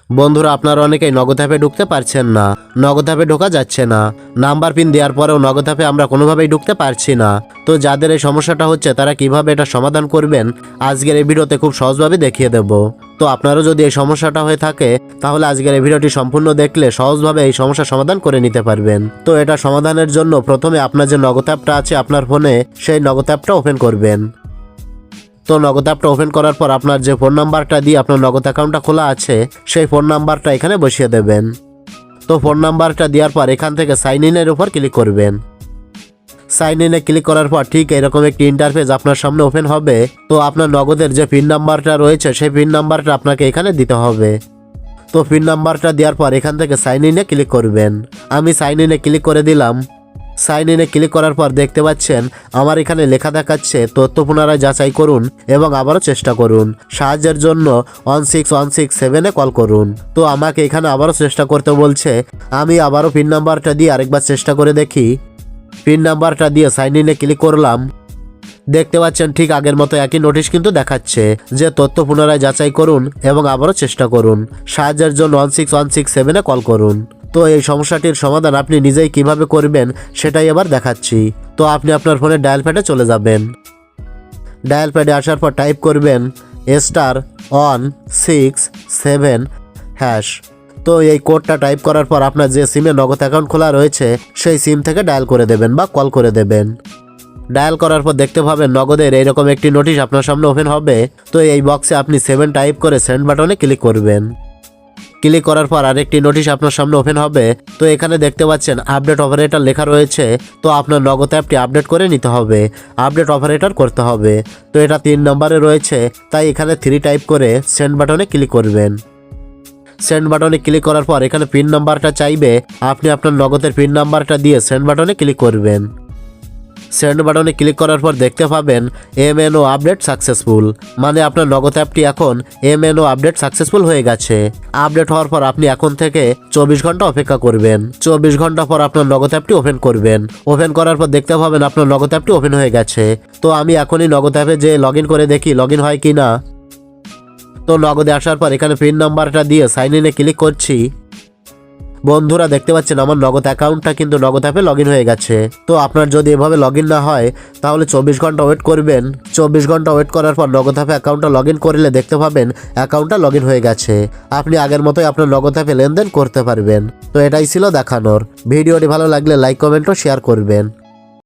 বন্ধুরা, আপনারা অনেকেই নগদ অ্যাপে ঢুকতে পারছেন না, নগদ অ্যাপে ঢোকা যাচ্ছে না। নাম্বার পিন দেওয়ার পরেও নগদ অ্যাপে আমরা কোনোভাবেই ঢুকতে পারছি না। তো যাদের এই সমস্যাটা হচ্ছে তারা কিভাবে এটা সমাধান করবেন আজকের এই ভিডিওতে খুব সহজভাবে দেখিয়ে দেব। তো আপনারও যদি এই সমস্যাটা হয়ে থাকে তাহলে আজকের এই ভিডিওটি সম্পূর্ণ দেখলে সহজভাবে এই সমস্যার সমাধান করে নিতে পারবেন। তো এটা সমাধানের জন্য প্রথমে আপনার যে নগদ অ্যাপটা আছে আপনার ফোনে, সেই নগদ অ্যাপটা ওপেন করবেন। তো নগদ অ্যাপটা ওপেন করার পর আপনার যে ফোন নাম্বারটা দিয়ে আপনার নগদ অ্যাকাউন্টটা খোলা আছে সেই ফোন নাম্বারটা এখানে বসিয়ে দেবেন। তো ফোন নাম্বারটা দেওয়ার পর এখান থেকে সাইন ইনের উপর ক্লিক করবেন। সাইন ইনে ক্লিক করার পর ঠিক এরকম একটি ইন্টারফেস আপনার সামনে ওপেন হবে। তো আপনার নগদের যে পিন নাম্বারটা রয়েছে সেই পিন নাম্বারটা আপনাকে এখানে দিতে হবে। তো পিন নাম্বারটা দেওয়ার পর এখান থেকে সাইন ইনে ক্লিক করবেন। আমি সাইন ইনে ক্লিক করে দিলাম। সাইন ইনে ক্লিক করার পর দেখতে পাচ্ছেন আমার এখানে লেখা দেখাচ্ছে তথ্য পুনরায় যাচাই করুন এবং আবারও চেষ্টা করুন। সাহায্যের জন্য 16167-এ কল করুন। তো আমাকে এখানে আবারও চেষ্টা করতে বলছে। আমি আবারও পিন নাম্বারটা দিয়ে আরেকবার চেষ্টা করে দেখি। পিন নাম্বারটা দিয়ে সাইন ইনে ক্লিক করলাম। দেখতে পাচ্ছেন ঠিক আগের মতো একই নোটিশ কিন্তু দেখাচ্ছে যে তথ্য পুনরায় যাচাই করুন এবং আবারও চেষ্টা করুন। সাহায্যের জন্য 16167-এ কল করুন। তো এই সমস্যাটির সমাধান আপনি নিজেই কিভাবে করবেন সেটাই এবার দেখাচ্ছি। তো আপনি আপনার ফোনে ডায়াল প্যাডে চলে যাবেন। ডায়াল প্যাডে আসার পর টাইপ করবেন *167#। তো এই কোডটা টাইপ করার পর আপনার যে সিমে নগদ অ্যাকাউন্ট খোলা রয়েছে সেই সিম থেকে ডায়াল করে দেবেন বা কল করে দেবেন। ডায়াল করার পর দেখতে পাবেন নগদের এইরকম একটি নোটিশ আপনার সামনে ওপেন হবে। তো এই বক্সে আপনি 7 টাইপ করে সেন্ড বাটনে ক্লিক করবেন। ক্লিক করার পর আরেকটি নোটিশ আপনার সামনে ওপেন হবে। তো এখানে দেখতে পাচ্ছেন আপডেট অপারেটর লেখা রয়েছে। তো আপনার নগদ অ্যাপটি আপডেট করে নিতে হবে, আপডেট অপারেটর করতে হবে। তো এটা 3 নম্বরে রয়েছে, তাই এখানে 3 টাইপ করে সেন্ড বাটনে ক্লিক করবেন। সেন্ড বাটনে ক্লিক করার পর এখানে পিন নাম্বারটা চাইবে, আপনি আপনার নগদের পিন নাম্বারটা দিয়ে সেন্ড বাটনে ক্লিক করবেন। সেন্ড বাটনে ক্লিক করার পর দেখতে পাবেন MNO আপডেট সাকসেসফুল, মানে আপনার নগদ অ্যাপটি এখন MNO আপডেট সাকসেসফুল হয়ে গেছে। আপডেট হওয়ার পর আপনি এখন থেকে 24 ঘন্টা অপেক্ষা করবেন। 24 ঘন্টা পর আপনার নগদ অ্যাপটি ওপেন করবেন। ওপেন করার পর দেখতে পাবেন আপনার নগদ অ্যাপটি ওপেন হয়ে গেছে। তো আমি এখনই নগদ অ্যাপে যে লগইন করে দেখি লগইন হয় কি না। তো নগদে আসার পর এখানে পিন নাম্বারটা দিয়ে সাইন ইনে ক্লিক করছি। বন্ধুরা, দেখতে পাচ্ছেন আমার নগদ অ্যাকাউন্টটা কিন্তু নগদ অ্যাপে লগইন হয়ে গেছে। তো আপনার যদি এভাবে লগইন না হয় তাহলে 24 ঘন্টা ওয়েট করবেন। 24 ঘন্টা ওয়েট করার পর নগদ অ্যাপে অ্যাকাউন্টটা লগইন করলে দেখতে পাবেন অ্যাকাউন্টটা লগইন হয়ে গেছে। আপনি আগের মতোই আপনার নগদ অ্যাপে লেনদেন করতে পারবেন। তো এটাই ছিল দেখানোর। ভিডিওটি ভালো লাগলে লাইক, কমেন্ট ও শেয়ার করবেন।